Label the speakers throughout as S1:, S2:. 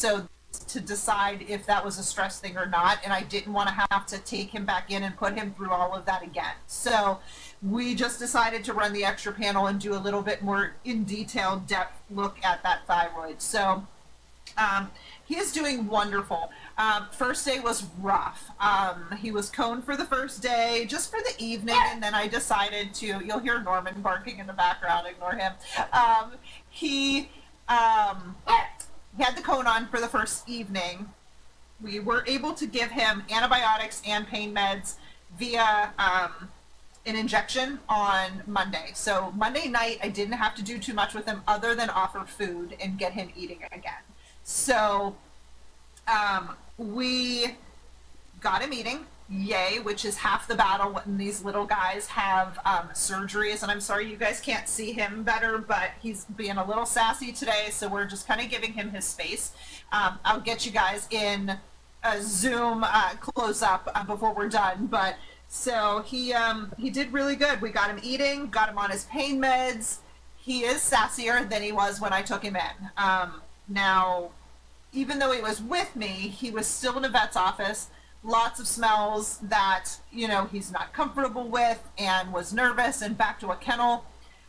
S1: So to decide if that was a stress thing or not, and I didn't want to have to take him back in and put him through all of that again. So we just decided to run the extra panel and do a little bit more in detailed depth look at that thyroid. So he is doing wonderful. First day was rough. He was coned for the first day, just for the evening, and then I decided to, you'll hear Norman barking in the background, ignore him. He had the cone on for the first evening. We were able to give him antibiotics and pain meds via an injection on Monday. So Monday night, I didn't have to do too much with him other than offer food and get him eating again. So we got him eating, yay, which is half the battle when these little guys have surgeries. And I'm sorry you guys can't see him better, but he's being a little sassy today, so we're just kind of giving him his space. I'll get you guys in a Zoom close-up before we're done, but so he did really good. We got him eating, got him on his pain meds. He is sassier than he was when I took him in. Now, even though he was with me, he was still in a vet's office, lots of smells that, you know, he's not comfortable with and was nervous and back to a kennel.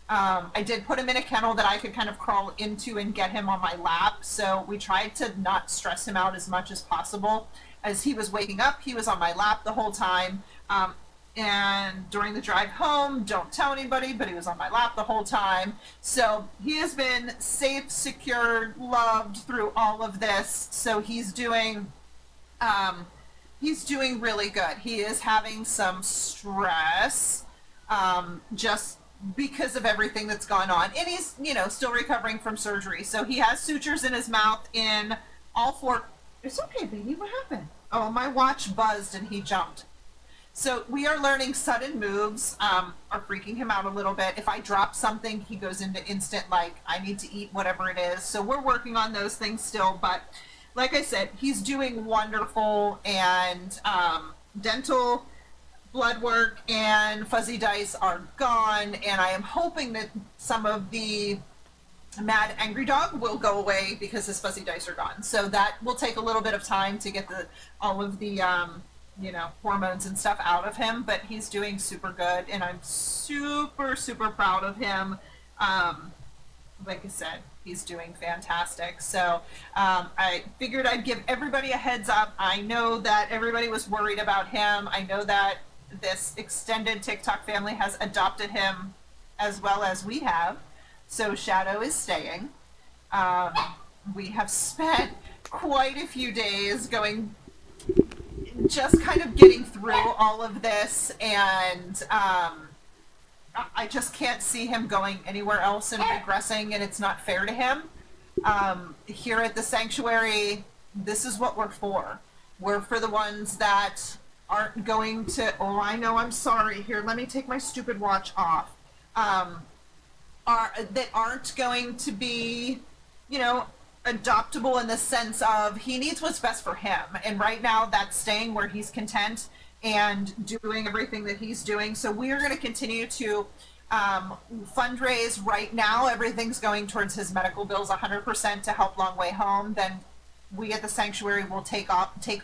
S1: I did put him in a kennel that I could kind of crawl into and get him on my lap. So we tried to not stress him out as much as possible. As he was waking up, he was on my lap the whole time. And during the drive home, don't tell anybody, but he was on my lap the whole time. So he has been safe, secure, loved through all of this. So he's doing really good. He is having some stress, just because of everything that's gone on. And he's, you know, still recovering from surgery. So he has sutures in his mouth in all four. It's okay, baby. What happened? Oh, my watch buzzed and he jumped. So we are learning sudden moves, are freaking him out a little bit. If I drop something, he goes into instant, like, I need to eat whatever it is. So we're working on those things still. But like I said, he's doing wonderful, and dental, blood work, and fuzzy dice are gone. And I am hoping that some of the mad angry dog will go away because his fuzzy dice are gone. So that will take a little bit of time to get all of the you know, hormones and stuff out of him, but he's doing super good, and I'm super, super proud of him. Like I said, he's doing fantastic. So I figured I'd give everybody a heads up. I know that everybody was worried about him. I know that this extended TikTok family has adopted him as well as we have. So Shadow is staying. We have spent quite a few days just kind of getting through all of this, and I just can't see him going anywhere else and regressing, and it's not fair to him. Here at the sanctuary, this is what we're for. We're for the ones that aren't going to, oh, I know, I'm sorry. Here, let me take my stupid watch off. That aren't going to be, you know, adoptable in the sense of he needs what's best for him. And right now that's staying where he's content and doing everything that he's doing. So we are going to continue to fundraise right now. Everything's going towards his medical bills 100% to help Long Way Home. Then we at the sanctuary will take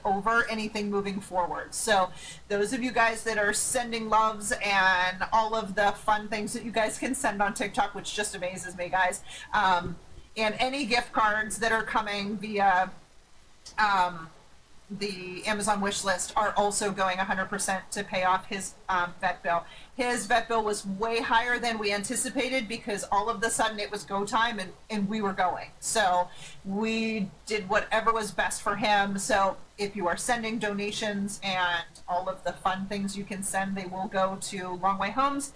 S1: over anything moving forward. So those of you guys that are sending loves and all of the fun things that you guys can send on TikTok, which just amazes me, guys, and any gift cards that are coming via the Amazon wish list are also going 100% to pay off his vet bill. His vet bill was way higher than we anticipated because all of a sudden it was go time, and we were going. So we did whatever was best for him. So if you are sending donations and all of the fun things you can send, they will go to Long Way Homes.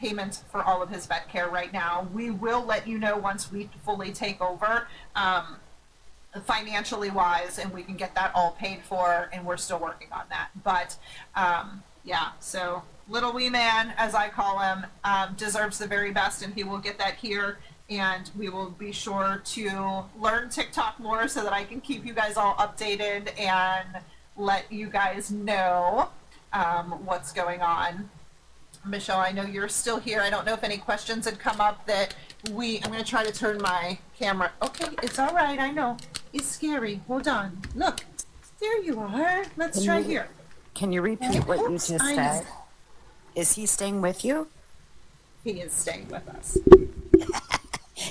S1: Payment for all of his vet care right now. We will let you know once we fully take over, financially wise, and we can get that all paid for, and we're still working on that. But yeah, so little wee man, as I call him, deserves the very best, and he will get that here. And we will be sure to learn TikTok more so that I can keep you guys all updated and let you guys know what's going on. Michelle, I know you're still here. I don't know if any questions had come up that I'm going to try to turn my camera. Okay, it's all right. I know. It's scary. Hold on. Look, there you are. Let's try here.
S2: Can you repeat what you just said? Is he staying with you?
S1: He is staying with us.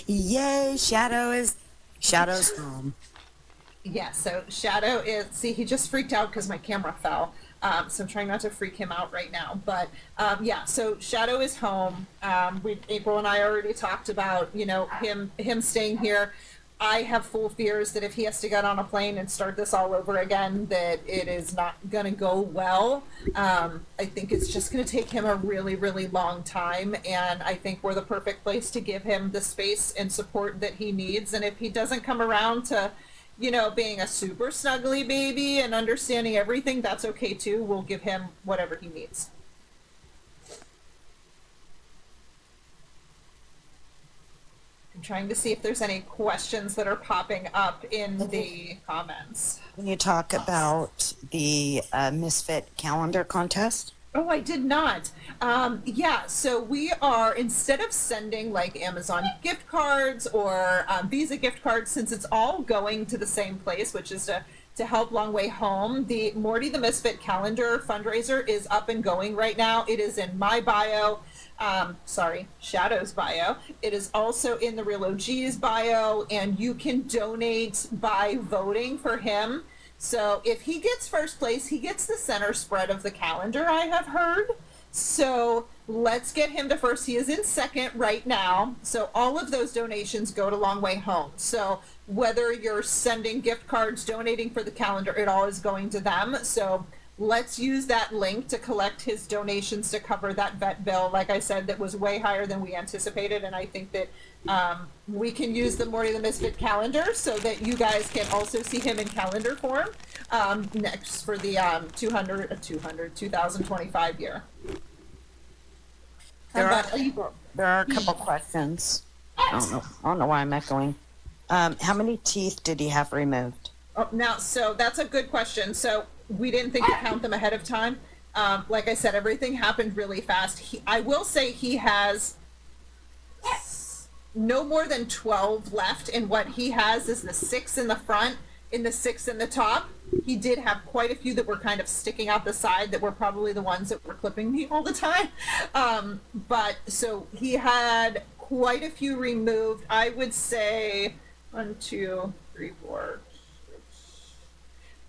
S2: Yay, Shadow's home.
S1: Yeah, so Shadow is, see, he just freaked out because my camera fell. So I'm trying not to freak him out right now. But yeah, so Shadow is home. April and I already talked about, you know, him staying here. I have full fears that if he has to get on a plane and start this all over again, that it is not going to go well. I think it's just going to take him a really, really long time. And I think we're the perfect place to give him the space and support that he needs. And if he doesn't come around to, you know, being a super snuggly baby and understanding everything, that's okay too. We'll give him whatever he needs. I'm trying to see if there's any questions that are popping up in the comments.
S2: Can you talk about the Misfit calendar contest?
S1: Oh, I did not. Yeah, so we are, instead of sending like Amazon gift cards or Visa gift cards, since it's all going to the same place, which is to help Long Way Home, the Morty the Misfit calendar fundraiser is up and going right now. It is in my bio. Shadow's bio. It is also in the Real OG's bio, and you can donate by voting for him. So if he gets first place, he gets the center spread of the calendar, I have heard. So let's get him to first. He is in second right now. So all of those donations go to Long Way Home. So whether you're sending gift cards, donating for the calendar, it all is going to them. So let's use that link to collect his donations to cover that vet bill. Like I said, that was way higher than we anticipated. And I think that we can use the Morty the Misfit calendar so that you guys can also see him in calendar form next for the 2025 year.
S2: There are a couple questions. I don't know why I'm echoing. How many teeth did he have removed?
S1: Oh, now, so that's a good question. So we didn't think to count them ahead of time. Like I said, everything happened really fast. I will say he has no more than 12 left, and what he has is the 6 in the front and the 6 in the top. He did have quite a few that were kind of sticking out the side that were probably the ones that were clipping me all the time. But so he had quite a few removed. I would say 1, 2, 3, 4,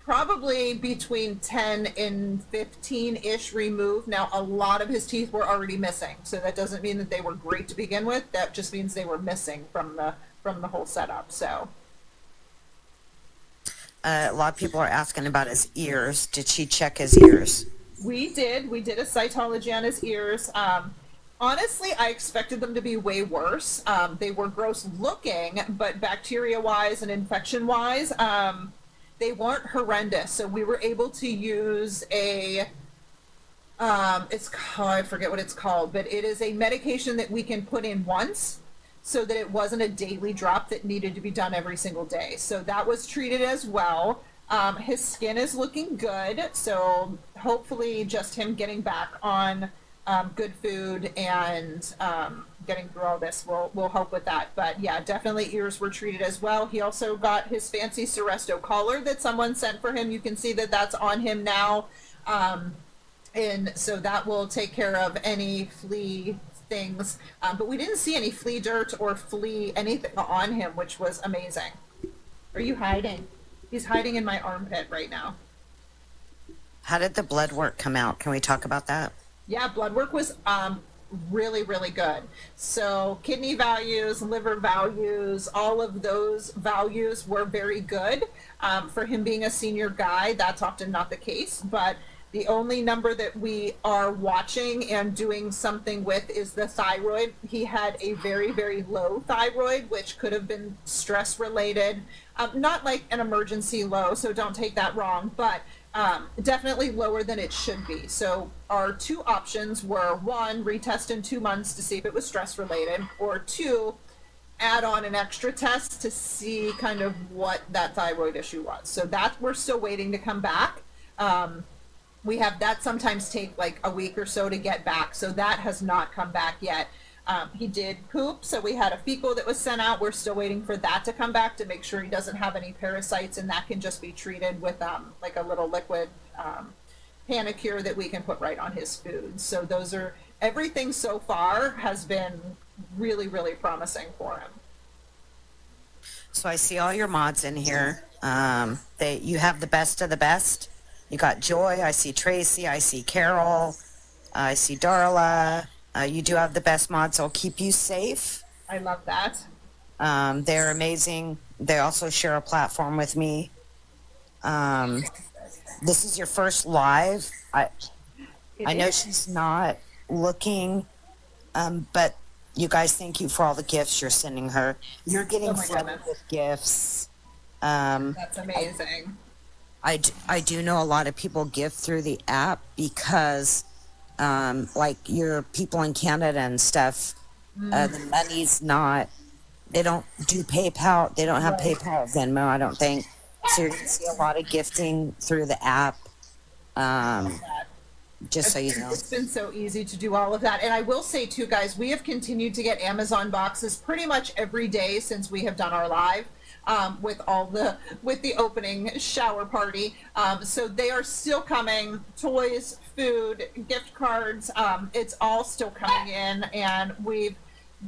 S1: probably between 10 and 15-ish removed. Now, a lot of his teeth were already missing, so that doesn't mean that they were great to begin with. That just means they were missing from the whole setup. So
S2: a lot of people are asking about his ears. Did she check his ears?
S1: We did a cytology on his ears. Honestly, I expected them to be way worse. They were gross looking, but bacteria-wise and infection-wise, they weren't horrendous. So we were able to use I forget what it's called, but it is a medication that we can put in once so that it wasn't a daily drop that needed to be done every single day. So that was treated as well. His skin is looking good. So hopefully just him getting back on good food and getting through all this will help with that. But yeah, definitely ears were treated as well. He also got his fancy Seresto collar that someone sent for him. You can see that that's on him now. And so that will take care of any flea things. But we didn't see any flea dirt or flea anything on him, which was amazing. Are you hiding? He's hiding in my armpit right now.
S2: How did the blood work come out? Can we talk about that?
S1: Yeah, blood work was really, really good. So kidney values, liver values, all of those values were very good. For him being a senior guy, that's often not the case, but the only number that we are watching and doing something with is the thyroid. He had a very, very low thyroid, which could have been stress related. Not like an emergency low, so don't take that wrong, but definitely lower than it should be. So our two options were, 1, retest in 2 months to see if it was stress related, or 2, add on an extra test to see kind of what that thyroid issue was. So that we're still waiting to come back. We have that sometimes take like a week or so to get back. So that has not come back yet. He did poop, so we had a fecal that was sent out. We're still waiting for that to come back to make sure he doesn't have any parasites, and that can just be treated with like a little liquid Panicure that we can put right on his food. So those are everything so far has been really, really promising for him.
S2: So I see all your mods in here. You have the best of the best. You got Joy. I see Tracy. I see Carol. I see Darla. You do have the best mods. I'll keep you safe.
S1: I love that.
S2: They're amazing. They also share a platform with me. This is your first live. I know she's not looking, but you guys, thank you for all the gifts you're sending her. You're getting flooded with gifts.
S1: That's amazing.
S2: I do know a lot of people give through the app because, like your people in Canada and stuff, the money's not. They don't do PayPal. They don't have PayPal, Venmo, I don't think. So you're gonna see a lot of gifting through the app. Just so you know.
S1: It's been so easy to do all of that. And I will say too, guys, we have continued to get Amazon boxes pretty much every day since we have done our live. With the opening shower party. So they are still coming, toys, food, gift cards. It's all still coming in, and we've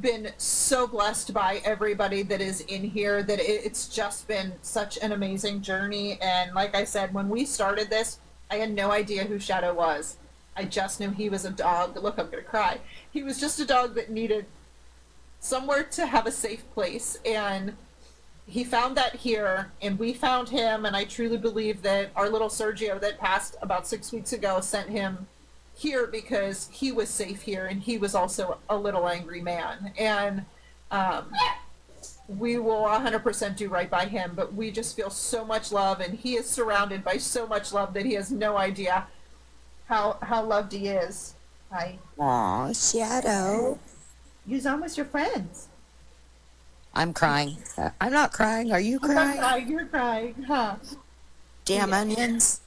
S1: been so blessed by everybody that is in here that it's just been such an amazing journey. And like I said, when we started this, I had no idea who Shadow was. I just knew he was a dog. Look, I'm gonna cry. He was just a dog that needed somewhere to have a safe place, and he found that here, and we found him. And I truly believe that our little Sergio that passed about 6 weeks ago sent him here because he was safe here, and he was also a little angry man. And we will 100% do right by him, but we just feel so much love, and he is surrounded by so much love that he has no idea how loved he is. Hi.
S2: Aw, Shadow.
S1: You're almost your friends.
S2: I'm crying. I'm not crying. Are you crying?
S1: You're crying, huh?
S2: Damn onions.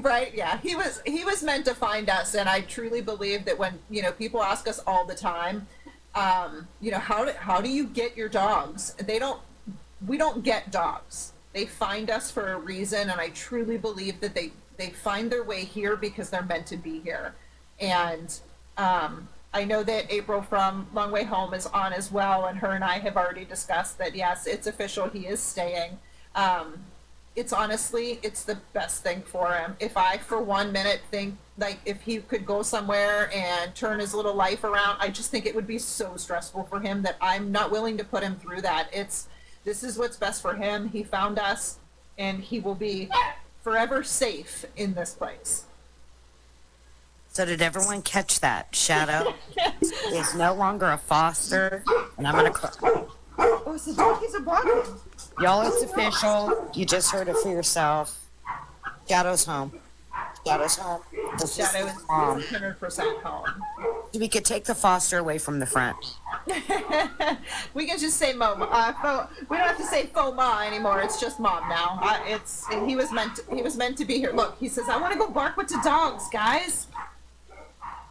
S1: Right, yeah. He was meant to find us, and I truly believe that when, people ask us all the time, how do you get your dogs? We don't get dogs. They find us for a reason, and I truly believe that they find their way here because they're meant to be here. And I know that April from Long Way Home is on as well, and her and I have already discussed that, yes, it's official, he is staying. It's the best thing for him. If I, for 1 minute, think, like, if he could go somewhere and turn his little life around, I just think it would be so stressful for him that I'm not willing to put him through that. This is what's best for him. He found us, and he will be forever safe in this place.
S2: So did everyone catch that? Shadow is no longer a foster, and I'm gonna cry.
S1: Oh, so donkeys are barking.
S2: Y'all, it's official. You just heard it for yourself. Shadow's home. Shadow's home.
S1: Shadow is 100% home.
S2: We could take the foster away from the front.
S1: We can just say Mom. We don't have to say faux ma anymore. It's just Mom now. He was meant to be here. Look, he says, I want to go bark with the dogs, guys.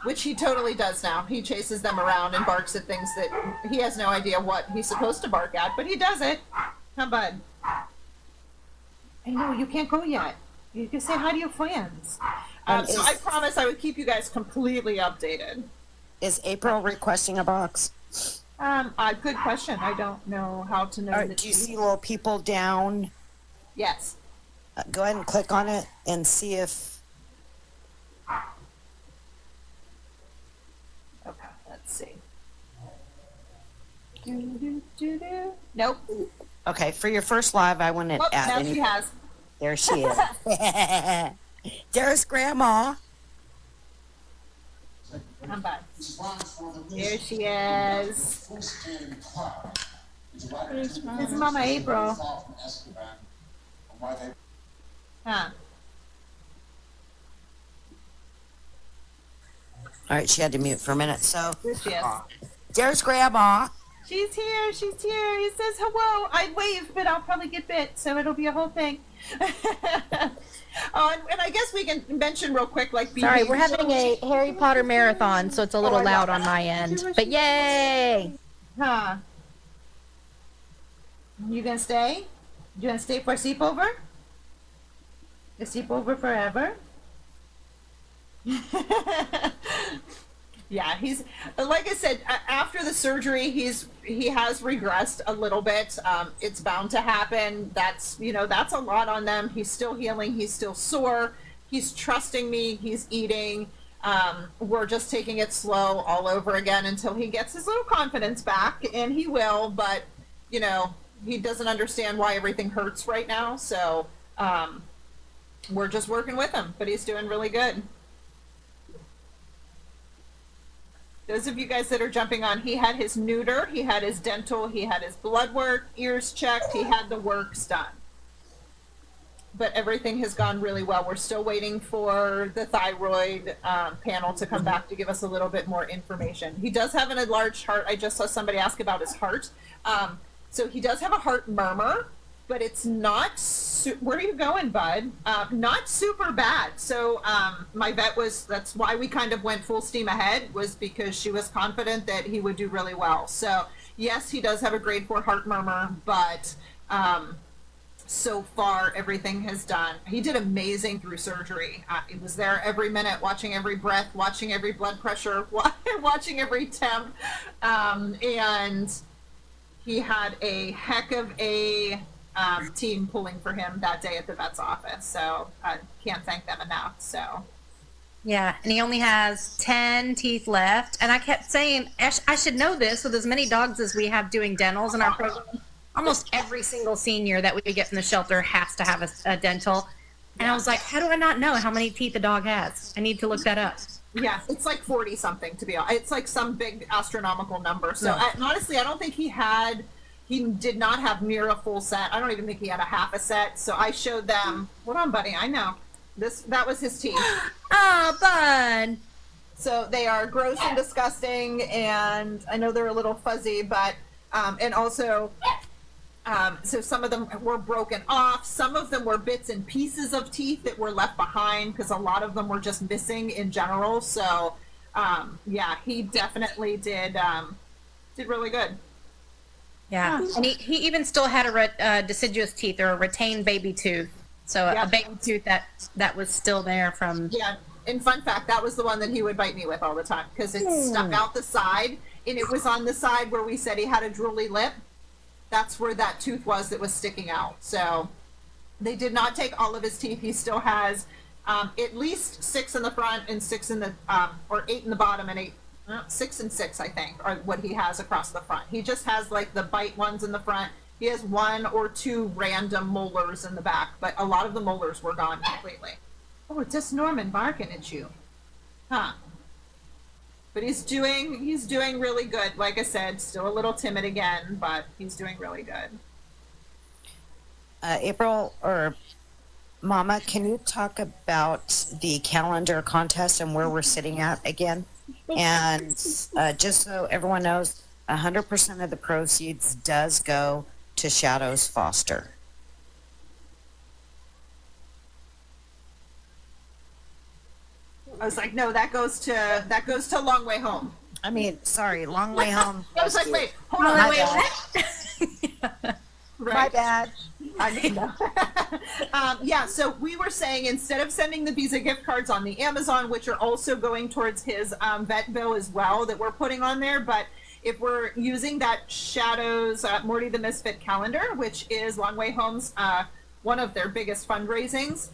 S1: Which he totally does now. He chases them around and barks at things that he has no idea what he's supposed to bark at, but he does it. Huh, bud? I know, you can't go yet. You can say hi to your friends. So I promise I would keep you guys completely updated.
S2: Is April requesting a box?
S1: Good question. I don't know how to know.
S2: Do you see little people down?
S1: Yes.
S2: Go ahead and click on it and see if...
S1: Okay, let's see. Nope.
S2: Okay, for your first live, I wouldn't add
S1: now
S2: any.
S1: she has.
S2: There she is. There's Grandma.
S1: I'm back. There she is. This is Mama April. Huh.
S2: All right, she had to mute for a minute. So
S1: There she is.
S2: there's Grandma.
S1: She's here. She's here. He says hello. I'd wave, but I'll probably get bit, so it'll be a whole thing. Oh, and I guess we can mention real quick, like,
S3: Sorry, we're having a Harry Potter marathon, so it's a little loud on my end. But yay!
S1: Huh? You gonna stay? You gonna stay for sleepover? A sleepover forever? Yeah, he's like I said. After the surgery, he has regressed a little bit. It's bound to happen. That's a lot on them. He's still healing. He's still sore. He's trusting me. He's eating. We're just taking it slow all over again until he gets his little confidence back, and he will. But he doesn't understand why everything hurts right now. So we're just working with him. But he's doing really good. Those of you guys that are jumping on, he had his neuter, he had his dental, he had his blood work, ears checked, he had the works done. But everything has gone really well. We're still waiting for the thyroid panel to come back to give us a little bit more information. He does have an enlarged heart. I just saw somebody ask about his heart. So he does have a heart murmur, but it's not, where are you going, bud? Not super bad. So my vet that's why we kind of went full steam ahead, was because she was confident that he would do really well. So yes, he does have a grade 4 heart murmur, but so far everything has done. He did amazing through surgery. He was there every minute, watching every breath, watching every blood pressure, watching every temp. And he had a heck of a team pulling for him that day at the vet's office. So I can't thank them enough. So
S3: Yeah, and he only has 10 teeth left. And I kept saying, I should know this with as many dogs as we have doing dentals in our program. Almost every single senior that we get from the shelter has to have a dental. And I was like, how do I not know how many teeth a dog has? I need to look that up.
S1: yeah, it's like 40 something, to be honest. It's like some big astronomical number. So honestly, I don't think he did not have near a full set. I don't even think he had a half a set. So I showed them, hold on, buddy, I know. That was his teeth.
S3: Oh, bud.
S1: So they are gross and disgusting, and I know they're a little fuzzy, but, and also, so some of them were broken off. Some of them were bits and pieces of teeth that were left behind, because a lot of them were just missing in general. So, yeah, he definitely did really good.
S3: Yeah, and he even still had a deciduous teeth, or a retained baby tooth. So a baby tooth that was still there from...
S1: Yeah, and fun fact, that was the one that he would bite me with all the time, because it stuck out the side, and it was on the side where we said he had a drooly lip. That's where that tooth was that was sticking out. So they did not take all of his teeth. He still has at least 6 in the front and 6 in the, or 8 in the bottom and 6 and 6, I think, are what he has across the front. He just has like the bite ones in the front. He has 1 or 2 random molars in the back, but a lot of the molars were gone completely. Oh, it's just Norman barking at you. Huh. But he's doing really good. Like I said, still a little timid again, but he's doing really good.
S2: April or Mama, can you talk about the calendar contest and where we're sitting at again? And just so everyone knows, 100% of the proceeds does go to Shadows Foster.
S1: I was like, no, that goes to Long Way Home.
S2: I mean, sorry, Long Way Home.
S1: I was like, wait, hold on, wait, what? Right.
S2: My bad.
S1: I mean, yeah, so we were saying, instead of sending the Visa gift cards on the Amazon, which are also going towards his vet bill as well, that we're putting on there, but if we're using that Shadows Morty the Misfit calendar, which is Long Way Home's one of their biggest fundraisings,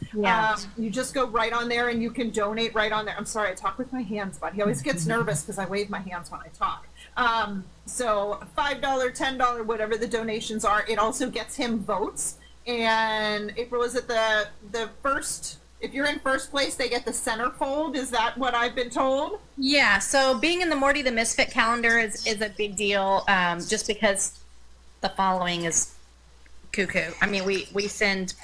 S1: you just go right on there and you can donate right on there. I'm sorry, I talk with my hands, but he always gets nervous because I wave my hands when I talk. So $5, $10, whatever the donations are, it also gets him votes. And April, is it the first, if you're in first place, they get the centerfold? Is that what I've been told?
S3: Yeah, so being in the Morty the Misfit calendar is a big deal, just because the following is cuckoo. I mean, we send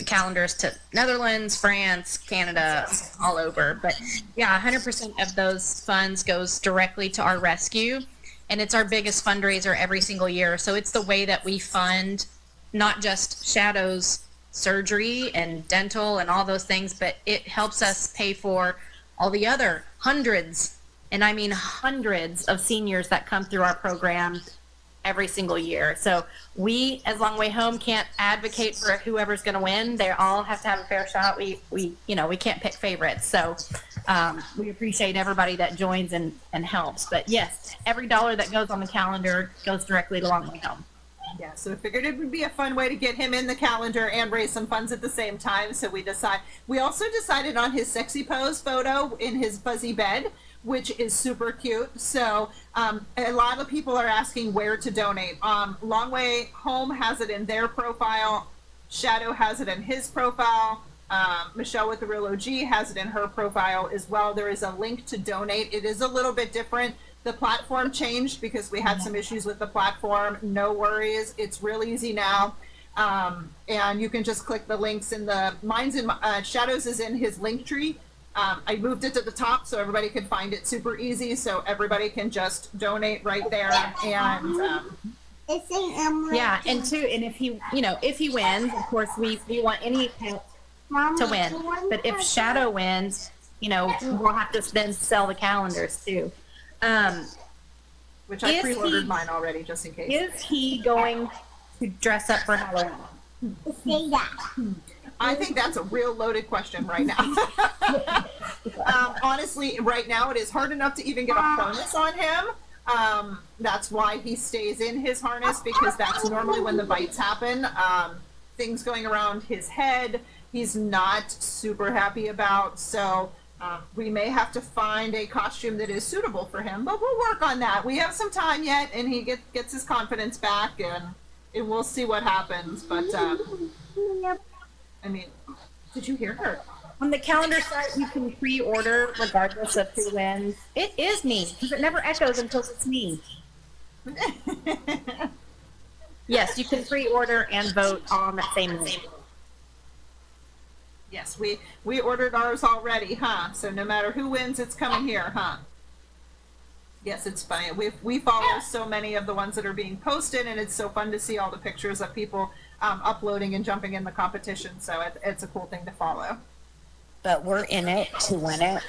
S3: calendars to Netherlands, France, Canada, all over. But yeah, 100% of those funds goes directly to our rescue. and it's our biggest fundraiser every single year. So it's the way that we fund not just Shadow's surgery and dental and all those things, but it helps us pay for all the other hundreds, and I mean hundreds of seniors that come through our program every single year. So we, as Long Way Home, can't advocate for whoever's going to win. They all have to have a fair shot. We can't pick favorites. So we appreciate everybody that joins and helps. But yes, every dollar that goes on the calendar goes directly to Long Way Home.
S1: Yeah, so we figured it would be a fun way to get him in the calendar and raise some funds at the same time. So we also decided on his sexy pose photo in his fuzzy bed, which is super cute. So a lot of people are asking where to donate. Long Way Home has it in their profile. Shadow has it in his profile. Michelle with the Real OG has it in her profile as well. There is a link to donate. It is a little bit different. The platform changed because we had some issues with the platform. No worries. It's real easy now. And you can just click the links in Shadow's is in his link tree. I moved it to the top so everybody can find it super easy, so everybody can just donate right there. And
S3: yeah, and if he wins, of course we want any account to win. But if Shadow wins, we'll have to then sell the calendars too.
S1: Which I pre-ordered mine already, just in case.
S3: Is he going to dress up for Halloween?
S1: I think that's a real loaded question right now. Honestly, right now it is hard enough to even get a harness on him. That's why he stays in his harness, because that's normally when the bites happen. Things going around his head, he's not super happy about. So we may have to find a costume that is suitable for him, but we'll work on that. We have some time yet, and he gets his confidence back, and we'll see what happens. But I mean, did you hear her?
S3: On the calendar site, you can pre-order regardless of who wins. It is me, because it never echoes until it's me. Yes, you can pre-order and vote on that same link.
S1: Yes, we ordered ours already, huh? So no matter who wins, it's coming here, huh? Yes, it's funny. We follow so many of the ones that are being posted, and it's so fun to see all the pictures of people uploading and jumping in the competition. So it's a cool thing to follow.
S2: But we're in it to win it.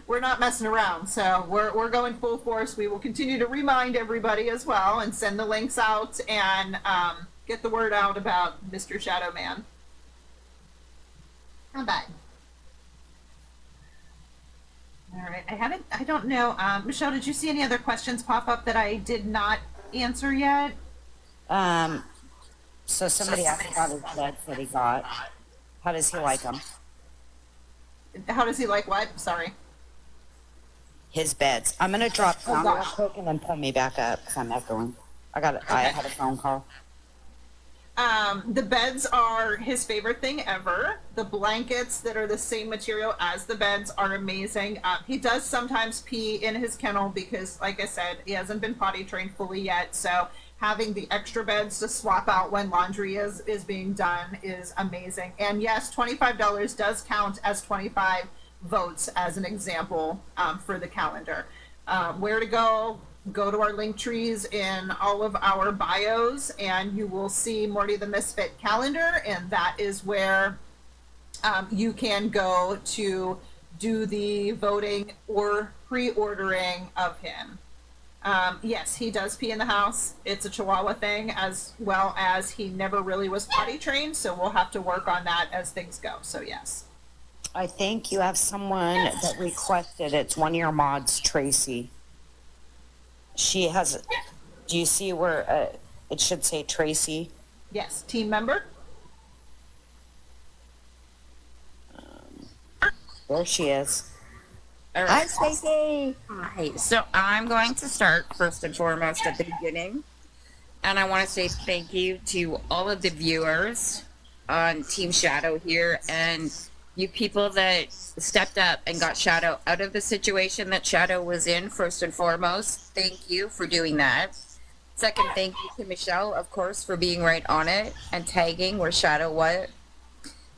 S1: We're not messing around, so we're going full force. We will continue to remind everybody as well, and send the links out, and get the word out about Mr. Shadow Man. How bad? All right, I don't know. Michelle, did you see any other questions pop up that I did not answer yet?
S2: So somebody asked about his beds that he got. How does he like them?
S1: How does he like what? Sorry.
S2: His beds. I'm gonna drop down real quick and then pull me back up because I'm echoing. I had a phone call.
S1: The beds are his favorite thing ever. The blankets that are the same material as the beds are amazing. He does sometimes pee in his kennel because, like I said, he hasn't been potty trained fully yet. So having the extra beds to swap out when laundry is being done is amazing. And yes, $25 does count as 25 votes as an example for the calendar. Where to go? Go to our link trees in all of our bios, and you will see Morty the Misfit calendar, and that is where you can go to do the voting or pre-ordering of him. Yes, he does pee in the house. It's a Chihuahua thing, as well as he never really was potty trained, so we'll have to work on that as things go. So yes.
S2: I think you have someone that requested. It's one of your mods, Tracy. She has. Do you see where it should say Tracy?
S1: Yes, team member.
S2: There she is.
S4: All
S2: Hi,
S4: right.
S2: Tracy.
S4: Hi. So I'm going to start first and foremost at the beginning. And I want to say thank you to all of the viewers on Team Shadow here and you people that stepped up and got Shadow out of the situation that Shadow was in, first and foremost. Thank you for doing that. Second, thank you to Michelle, of course, for being right on it and tagging where Shadow was.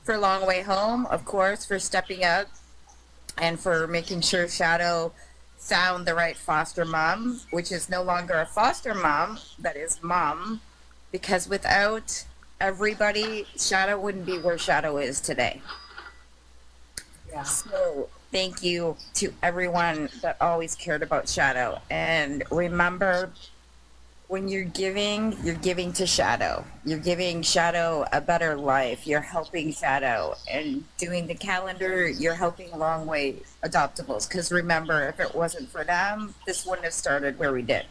S4: For Long Way Home, of course, for stepping up and for making sure Shadow found the right foster mom, which is no longer a foster mom, that is mom, because without everybody, Shadow wouldn't be where Shadow is today.
S1: Yeah.
S4: So thank you to everyone that always cared about Shadow. And remember, when you're giving to Shadow. You're giving Shadow a better life. You're helping Shadow. And doing the calendar, you're helping Long Way Adoptables. Because remember, if it wasn't for them, this wouldn't have started where we did.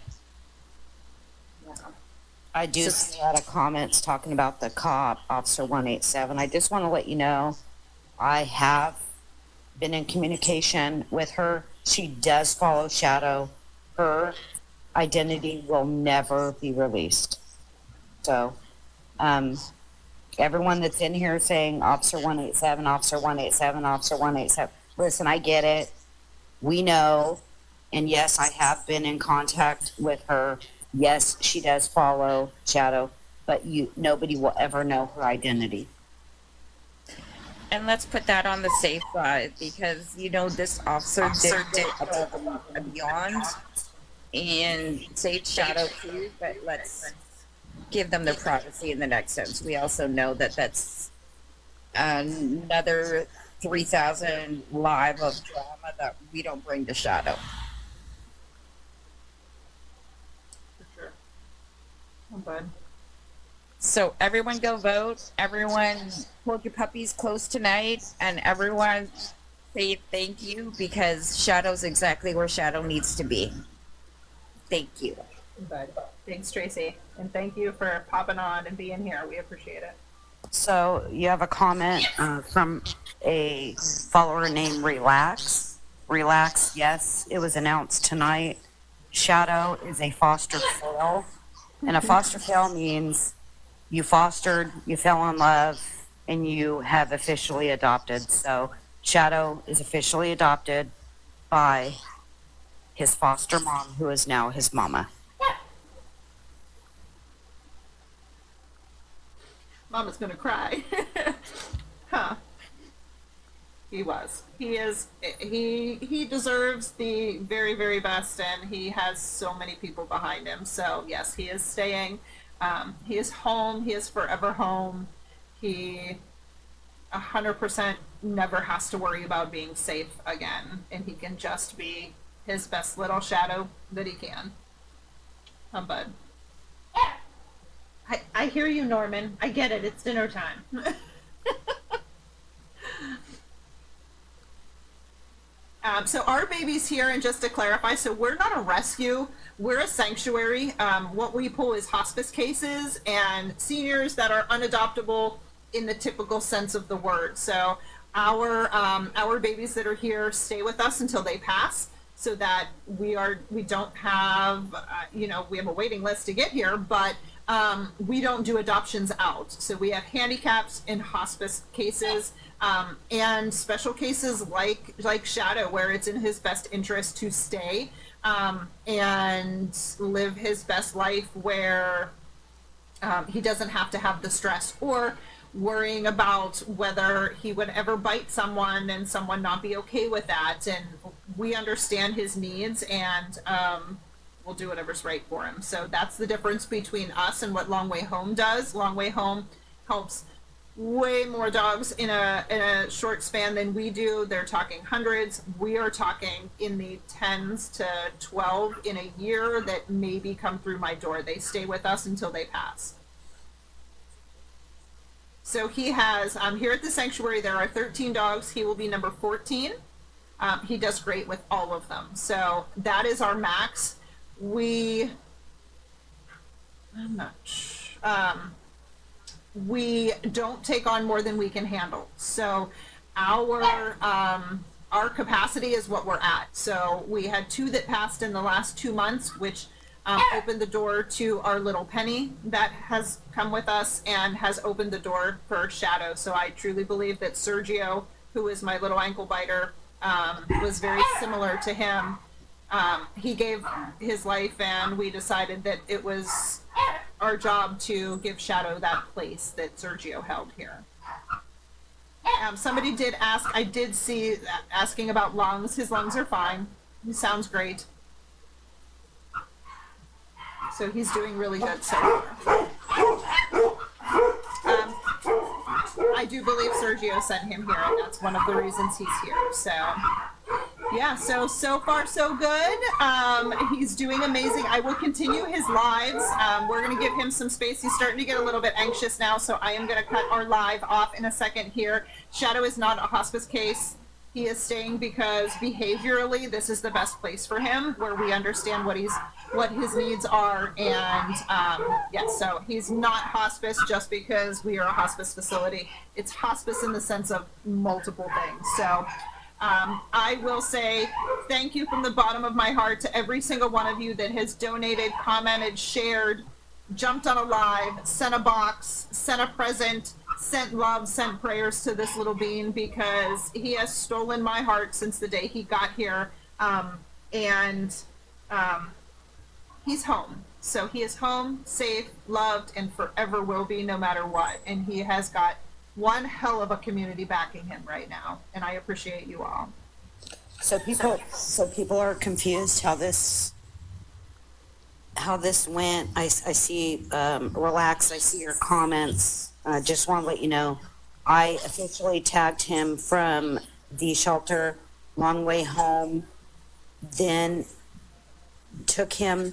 S2: I do
S4: So-
S2: see a lot of comments talking about the cop, Officer 187. I just want to let you know, I have been in communication with her. She does follow Shadow. Her identity will never be released. So, everyone that's in here saying Officer 187, Officer 187, Officer 187, listen, I get it. We know. And yes, I have been in contact with her. Yes, she does follow Shadow, but nobody will ever know her identity.
S4: And let's put that on the safe side because, this officer did above and beyond and saved Shadow too, but let's give them their privacy in the next sense. We also know that that's another 3,000 live of drama that we don't bring to Shadow.
S1: For sure. Oh, bud.
S4: So everyone go vote. Everyone hold your puppies close tonight, and everyone say thank you because Shadow's exactly where Shadow needs to be. Thank you.
S1: Bud. Thanks, Tracy. And thank you for popping on and being here. We appreciate it.
S2: So you have a comment from a follower named Relax. Relax, yes, it was announced tonight. Shadow is a foster fail. And a foster fail means you fostered, you fell in love, and you have officially adopted. So Shadow is officially adopted by his foster mom, who is now his mama.
S1: Mama's gonna cry. Huh. He was. He is. He deserves the very, very best, and he has so many people behind him. So yes, he is staying. He is home. He is forever home. He 100% never has to worry about being safe again, and he can just be his best little Shadow that he can. Bud. I hear you, Norman. I get it. It's dinner time. So our baby's here, and just to clarify, so we're not a rescue, we're a sanctuary. What we pull is hospice cases and seniors that are unadoptable in the typical sense of the word. So our babies that are here stay with us until they pass, so that we don't have, we have a waiting list to get here, but we don't do adoptions out. So we have handicaps in hospice cases, and special cases like Shadow, where it's in his best interest to stay and live his best life, where he doesn't have to have the stress or worrying about whether he would ever bite someone and someone not be okay with that. And we understand his needs, and we'll do whatever's right for him. So that's the difference between us and what Long Way Home does. Long Way Home helps way more dogs in a short span than we do. They're talking hundreds. We are talking in the 10s to 12 in a year that maybe come through my door. They stay with us until they pass. So he has, here at the sanctuary, there are 13 dogs. He will be number 14. He does great with all of them. So that is our max. We don't take on more than we can handle. So our capacity is what we're at. So we had 2 that passed in the last 2 months, which opened the door to our little Penny that has come with us and has opened the door for Shadow. So I truly believe that Sergio, who is my little ankle biter, was very similar to him. He gave his life, and we decided that it was our job to give Shadow that place that Sergio held here. Somebody did ask, I did see asking about lungs. His lungs are fine. He sounds great. So he's doing really good so far. I do believe Sergio sent him here, and that's one of the reasons he's here. So, yeah, so far so good. He's doing amazing. I will continue his lives. We're going to give him some space. He's starting to get a little bit anxious now, so I am going to cut our live off in a second here. Shadow is not a hospice case. He is staying because behaviorally this is the best place for him, where we understand what his needs are, and yes, so he's not hospice just because we are a hospice facility. It's hospice in the sense of multiple things. So I will say thank you from the bottom of my heart to every single one of you that has donated, commented, shared, jumped on a live, sent a box, sent a present, sent love, sent prayers to this little bean, because he has stolen my heart since the day he got here. He's home. So he is home, safe, loved, and forever will be, no matter what. And he has got one hell of a community backing him right now, and I appreciate you all.
S2: So people are confused how this went. I see, relax. I see your comments. Just want to let you know, I officially tagged him from the shelter long way home, then took him.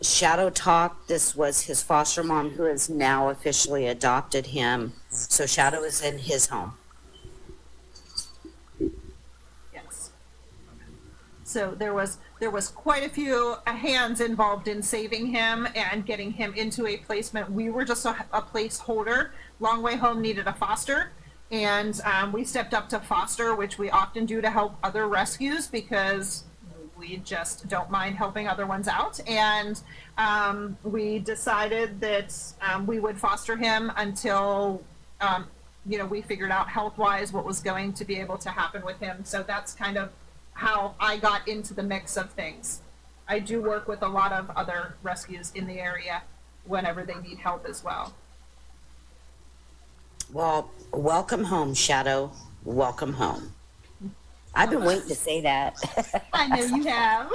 S2: Shadow talk. This was his foster mom who has now officially adopted him. So Shadow is in his home.
S1: Yes. So there was quite a few hands involved in saving him and getting him into a placement. We were just a placeholder. Long Way Home needed a foster, and we stepped up to foster, which we often do to help other rescues because we just don't mind helping other ones out. And we decided that we would foster him until we figured out health-wise what was going to be able to happen with him. So that's kind of how I got into the mix of things. I do work with a lot of other rescues in the area whenever they need help as well.
S2: Well, welcome home, Shadow. Welcome home. I've been waiting to say that.
S1: I know you have.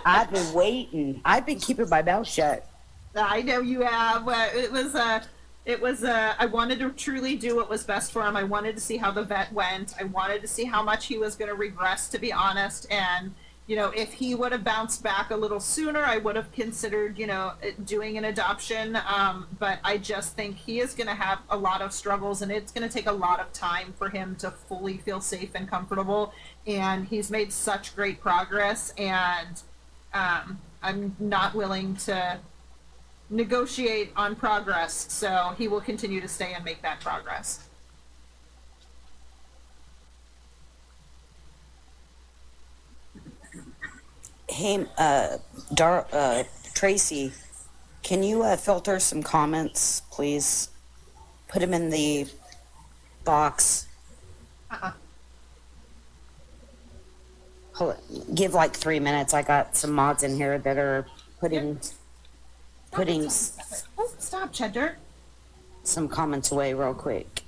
S2: I've been waiting. I've been keeping my mouth shut.
S1: I know you have. I wanted to truly do what was best for him. I wanted to see how the vet went. I wanted to see how much he was going to regress, to be honest. And, if he would have bounced back a little sooner, I would have considered, doing an adoption. But I just think he is going to have a lot of struggles, and it's going to take a lot of time for him to fully feel safe and comfortable. And he's made such great progress, and I'm not willing to negotiate on progress, so he will continue to stay and make that progress.
S2: Hey, Tracy, can you filter some comments, please? Put them in the box. Hold it. Give like 3 minutes. I got some mods in here that are putting
S1: Stop, Cheddar.
S2: some comments away real quick.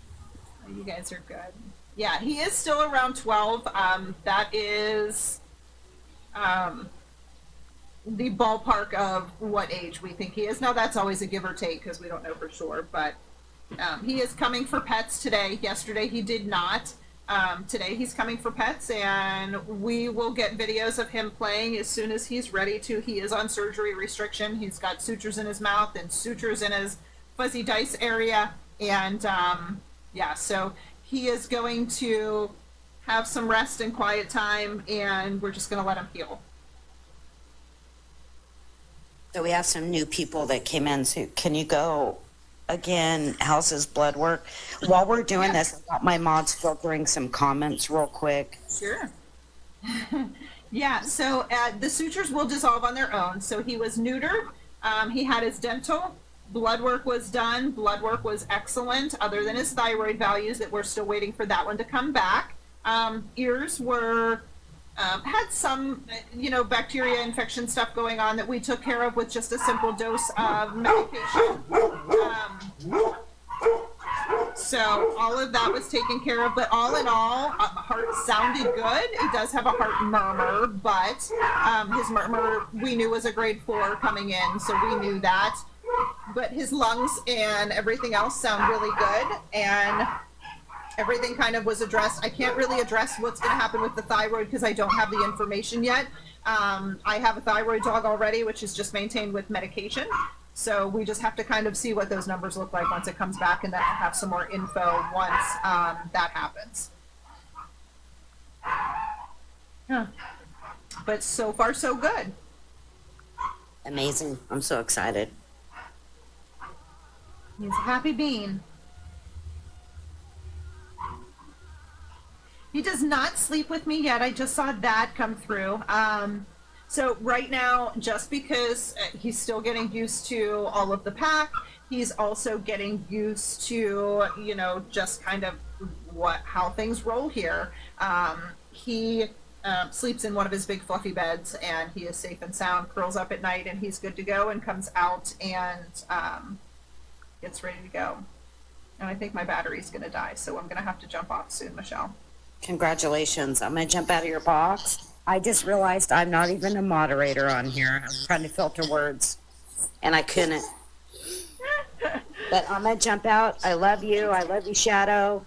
S1: You guys are good. Yeah, he is still around 12. That is the ballpark of what age we think he is. Now, that's always a give or take because we don't know for sure, but he is coming for pets today. Yesterday he did not. Today he's coming for pets, and we will get videos of him playing as soon as he's ready to. He is on surgery restriction. He's got sutures in his mouth and sutures in his fuzzy dice area, and so he is going to have some rest and quiet time, and we're just going to let him heal.
S2: So we have some new people that came in. So can you go again? How's his blood work? While we're doing this, I got my mods filtering some comments real quick.
S1: Sure. Yeah, so the sutures will dissolve on their own. So he was neutered. He had his dental. Blood work was done. Blood work was excellent, other than his thyroid values that we're still waiting for that one to come back. Ears were had some, bacteria infection stuff going on that we took care of with just a simple dose of medication. So all of that was taken care of, but all in all, heart sounded good. He does have a heart murmur, but his murmur we knew was a grade 4 coming in, so we knew that. But his lungs and everything else sound really good, and everything kind of was addressed. I can't really address what's going to happen with the thyroid because I don't have the information yet. I have a thyroid dog already, which is just maintained with medication. So we just have to kind of see what those numbers look like once it comes back, and then I'll have some more info once that happens. Yeah. But so far, so good.
S2: Amazing. I'm so excited.
S1: He's a happy bean. He does not sleep with me yet. I just saw that come through. So right now, just because he's still getting used to all of the pack, he's also getting used to, you know, just kind of how things roll here. He sleeps in one of his big fluffy beds, and he is safe and sound, curls up at night, and he's good to go, and comes out and gets ready to go. And I think my battery's going to die, so I'm going to have to jump off soon, Michelle.
S2: Congratulations. I'm going to jump out of your box. I just realized I'm not even a moderator on here. I'm trying to filter words, and I couldn't. But I'm going to jump out. I love you. I love you, Shadow.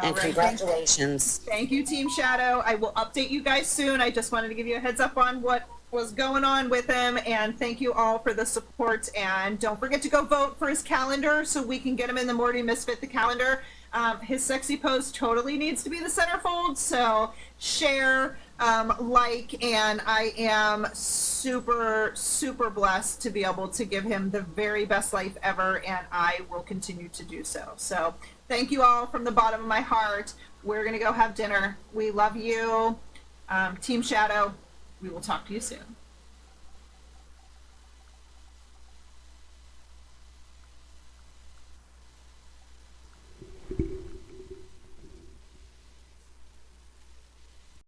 S2: And congratulations.
S1: Thank you, Team Shadow. I will update you guys soon. I just wanted to give you a heads up on what was going on with him, and thank you all for the support. And don't forget to go vote for his calendar so we can get him in the Morty Misfit the calendar. His sexy pose totally needs to be the centerfold, so share, like, and I am super, super blessed to be able to give him the very best life ever, and I will continue to do so. So thank you all from the bottom of my heart. We're going to go have dinner. We love you. Team Shadow, we will talk to you soon.